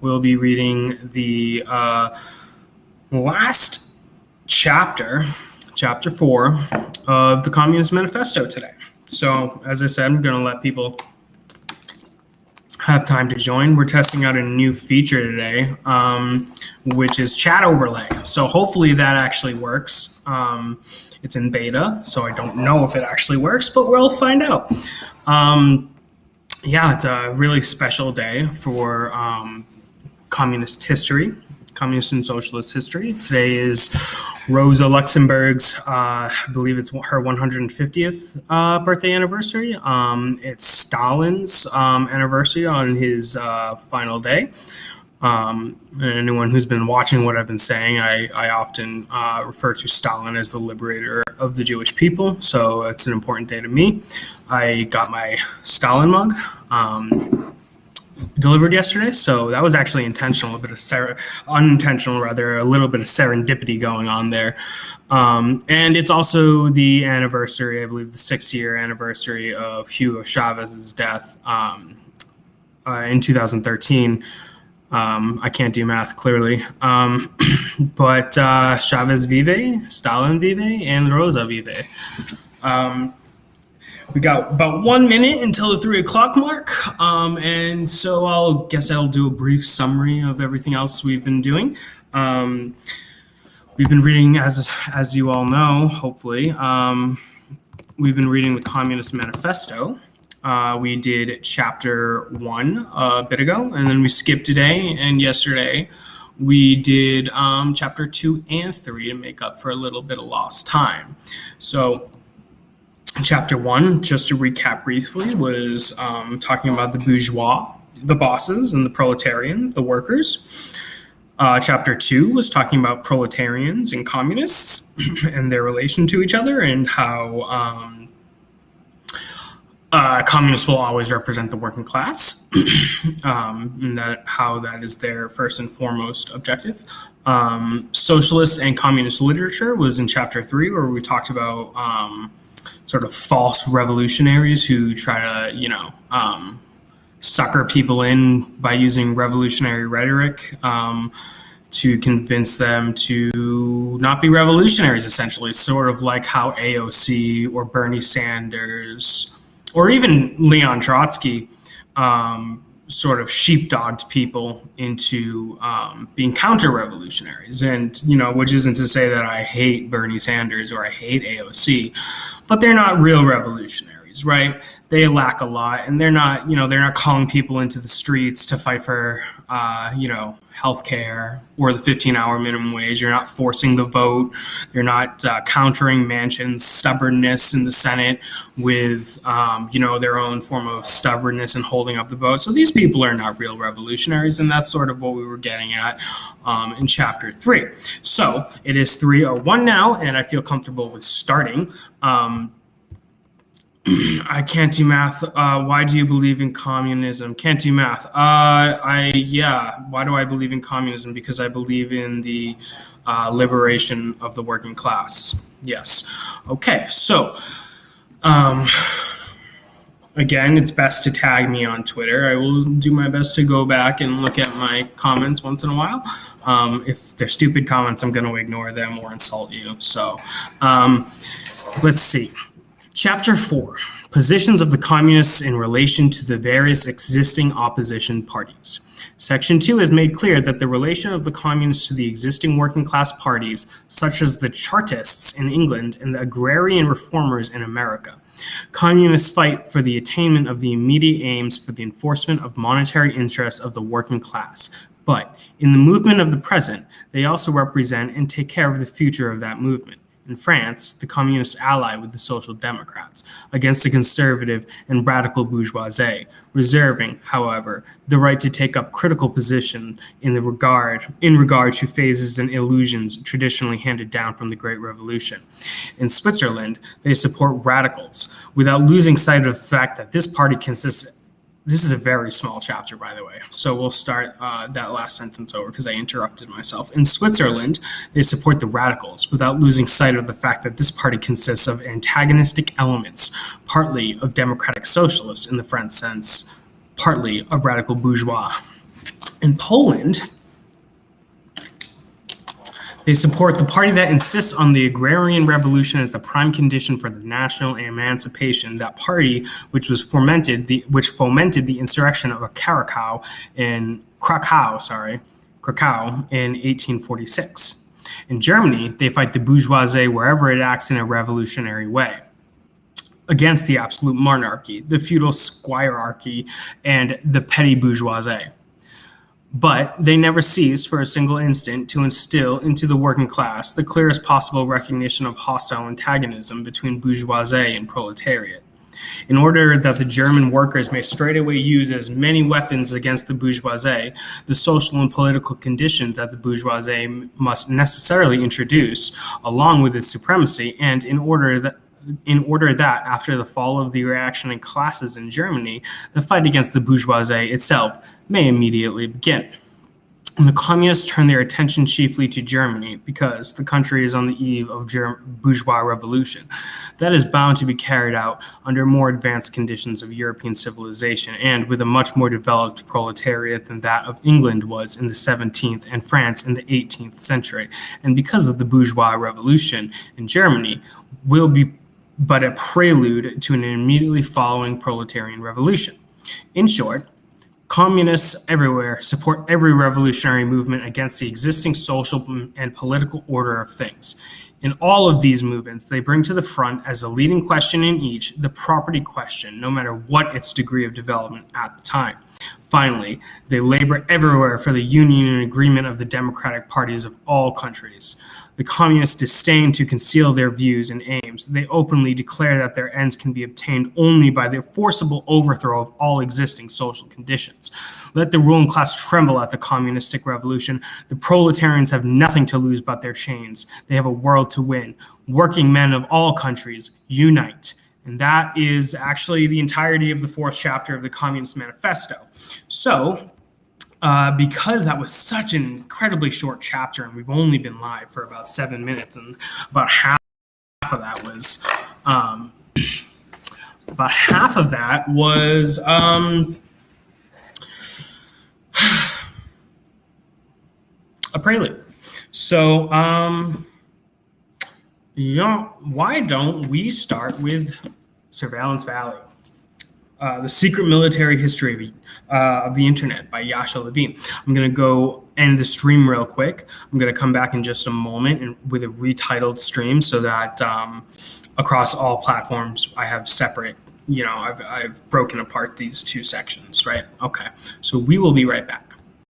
We'll be reading the last chapter, chapter 4 of the Communist Manifesto today. So, as I said, I'm going to let people have time to join. We're testing out a new feature today, which is chat overlay. So hopefully that actually works. It's in beta, so I don't know if it actually works, but we'll find out. Yeah, it's a really special day for communist history, communist and socialist history. Today is Rosa Luxemburg's, I believe it's her 150th birthday anniversary. It's Stalin's anniversary on his final day. And anyone who's been watching what I've been saying, I often refer to Stalin as the liberator of the Jewish people. So it's an important day to me. I got my Stalin mug delivered yesterday, so that was actually intentional, a little bit of unintentional rather, a little bit of serendipity going on there. And it's also the anniversary, I believe the 6-year anniversary of Hugo Chavez's death in 2013. I can't do math clearly, but Chavez vive, Stalin vive, and Rosa vive. We got about 1 minute until the 3 o'clock mark, and so I'll do a brief summary of everything else we've been doing. We've been reading, as you all know, hopefully, we've been reading the Communist Manifesto. We did chapter 1 a bit ago, and then we skipped today and yesterday. We did chapter 2 and 3 to make up for a little bit of lost time. So chapter 1, just to recap briefly, was talking about the bourgeois, the bosses, and the proletarians, the workers. Chapter 2 was talking about proletarians and communists and their relation to each other, and how communists will always represent the working class, and how that is their first and foremost objective. Socialist and communist literature was in chapter 3, where we talked about sort of false revolutionaries who try to, sucker people in by using revolutionary rhetoric to convince them to not be revolutionaries, essentially, sort of like how AOC or Bernie Sanders or even Leon Trotsky sort of sheepdogged people into being counter-revolutionaries. And, which isn't to say that I hate Bernie Sanders or I hate AOC, but they're not real revolutionaries, right? They lack a lot, and they're not calling people into the streets to fight for, healthcare or the 15-hour minimum wage. You're not forcing the vote. You're not countering Manchin's stubbornness in the Senate with, their own form of stubbornness and holding up the vote. So these people are not real revolutionaries, and that's sort of what we were getting at in chapter 3. So it is 3:01 now, and I feel comfortable with starting. I can't do math. Why do you believe in communism? Can't do math. Why do I believe in communism? Because I believe in the liberation of the working class. Yes. Okay, so again, it's best to tag me on Twitter. I will do my best to go back and look at my comments once in a while. If they're stupid comments, I'm going to ignore them or insult you. So let's see. Chapter 4, Positions of the Communists in Relation to the Various Existing Opposition Parties. Section 2 has made clear that the relation of the Communists to the existing working class parties, such as the Chartists in England and the agrarian reformers in America. Communists fight for the attainment of the immediate aims for the enforcement of monetary interests of the working class. But in the movement of the present, they also represent and take care of the future of that movement. In France, the communists ally with the Social Democrats against the conservative and radical bourgeoisie, reserving, however, the right to take up critical position in regard to phases and illusions traditionally handed down from the Great Revolution. In Switzerland, they support radicals without losing sight of the fact that this party consists. This is a very small chapter, by the way, so we'll start that last sentence over because I interrupted myself. In Switzerland, they support the radicals without losing sight of the fact that this party consists of antagonistic elements, partly of democratic socialists in the French sense, partly of radical bourgeois. In Poland, they support the party that insists on the agrarian revolution as the prime condition for the national emancipation. That party, which fomented the insurrection of Krakow in 1846. In Germany, they fight the bourgeoisie wherever it acts in a revolutionary way against the absolute monarchy, the feudal squirearchy, and the petty bourgeoisie. But they never cease for a single instant to instill into the working class the clearest possible recognition of hostile antagonism between bourgeoisie and proletariat. In order that the German workers may straightway use as many weapons against the bourgeoisie, the social and political conditions that the bourgeoisie must necessarily introduce, along with its supremacy, and in order that after the fall of the reactionary classes in Germany, the fight against the bourgeoisie itself may immediately begin. And the communists turn their attention chiefly to Germany because the country is on the eve of bourgeois revolution that is bound to be carried out under more advanced conditions of European civilization and with a much more developed proletariat than that of England was in the 17th and France in the 18th century. And because of the bourgeois revolution in Germany will be but a prelude to an immediately following proletarian revolution. In short, communists everywhere support every revolutionary movement against the existing social and political order of things. In all of these movements, they bring to the front as a leading question in each the property question, no matter what its degree of development at the time. Finally, they labor everywhere for the union and agreement of the democratic parties of all countries. The communists disdain to conceal their views and aims. They openly declare that their ends can be obtained only by the forcible overthrow of all existing social conditions. Let the ruling class tremble at the communistic revolution. The proletarians have nothing to lose but their chains. They have a world to win. Working men of all countries, unite. And that is actually the entirety of the 4th chapter of the Communist Manifesto. So, because that was such an incredibly short chapter, and we've only been live for about 7 minutes, and about half of that was a prelude. So, why don't we start with Surveillance Valley? The Secret Military History of the Internet by Yasha Levine. I'm going to go end the stream real quick. I'm going to come back in just a moment and with a retitled stream so that across all platforms I have separate, I've broken apart these two sections, right? Okay, so we will be right back.